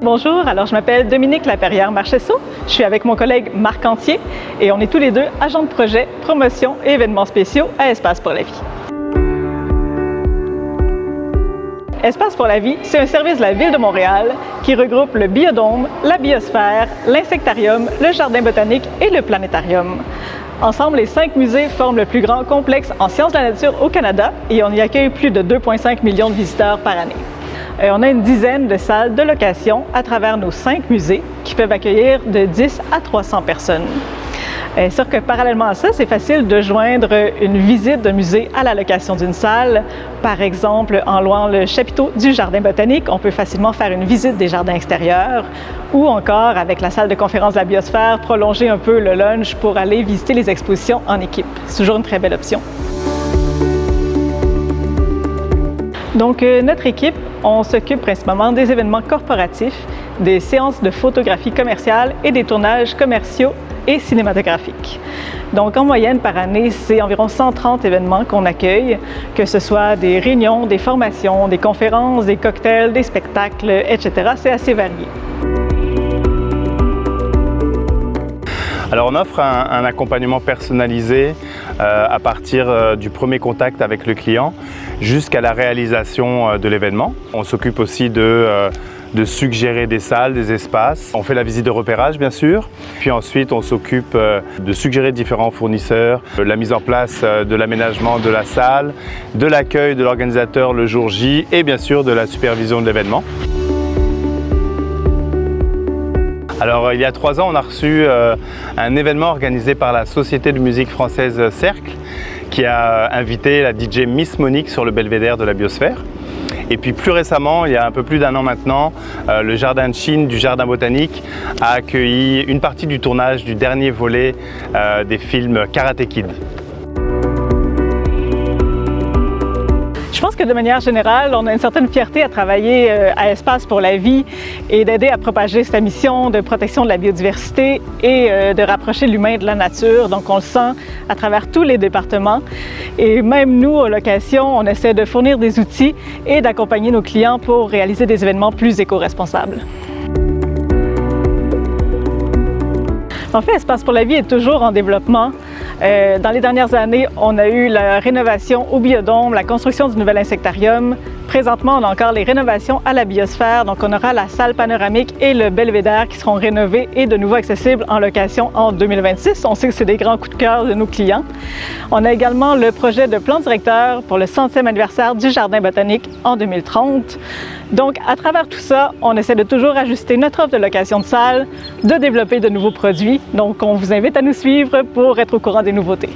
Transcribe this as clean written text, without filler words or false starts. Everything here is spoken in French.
Bonjour, alors je m'appelle Dominique Laperrière-Marchessault. Je suis avec mon collègue Marc Antier et on est tous les deux agents de projet, promotion et événements spéciaux à Espace pour la vie. Espace pour la vie, c'est un service de la Ville de Montréal qui regroupe le biodôme, la biosphère, l'insectarium, le jardin botanique et le planétarium. Ensemble, les 5 musées forment le plus grand complexe en sciences de la nature au Canada et on y accueille plus de 2,5 millions de visiteurs par année. On a une dizaine de salles de location à travers nos 5 musées qui peuvent accueillir de 10 à 300 personnes. Sauf que parallèlement à ça, c'est facile de joindre une visite d'un musée à la location d'une salle. Par exemple, en louant le chapiteau du jardin botanique, on peut facilement faire une visite des jardins extérieurs ou encore, avec la salle de conférence de la biosphère, prolonger un peu le lunch pour aller visiter les expositions en équipe. C'est toujours une très belle option. Donc, notre équipe, on s'occupe principalement des événements corporatifs, des séances de photographie commerciale et des tournages commerciaux et cinématographiques. Donc, en moyenne, par année, c'est environ 130 événements qu'on accueille, que ce soit des réunions, des formations, des conférences, des cocktails, des spectacles, etc. C'est assez varié. Alors on offre un accompagnement personnalisé à partir du premier contact avec le client jusqu'à la réalisation de l'événement. On s'occupe aussi de suggérer des salles, des espaces. On fait la visite de repérage bien sûr, puis ensuite on s'occupe de suggérer différents fournisseurs, la mise en place de l'aménagement de la salle, de l'accueil de l'organisateur le jour J et bien sûr de la supervision de l'événement. Alors il y a 3 ans, on a reçu un événement organisé par la Société de musique française Cercle qui a invité la DJ Miss Monique sur le belvédère de la biosphère. Et puis plus récemment, il y a un peu plus d'1 an maintenant, le Jardin de Chine du Jardin botanique a accueilli une partie du tournage du dernier volet des films Karate Kid. Je pense que de manière générale, on a une certaine fierté à travailler à Espace pour la vie et d'aider à propager cette mission de protection de la biodiversité et de rapprocher l'humain de la nature. Donc on le sent à travers tous les départements. Et même nous, aux locations, on essaie de fournir des outils et d'accompagner nos clients pour réaliser des événements plus éco-responsables. En fait, Espace pour la vie est toujours en développement. Dans les dernières années, on a eu la rénovation au biodôme, la construction du nouvel insectarium. Présentement, on a encore les rénovations à la biosphère. Donc, on aura la salle panoramique et le belvédère qui seront rénovés et de nouveau accessibles en location en 2026. On sait que c'est des grands coups de cœur de nos clients. On a également le projet de plan directeur pour le 100e anniversaire du Jardin botanique en 2030. Donc, à travers tout ça, on essaie de toujours ajuster notre offre de location de salle, de développer de nouveaux produits. Donc, on vous invite à nous suivre pour être au courant des nouveautés.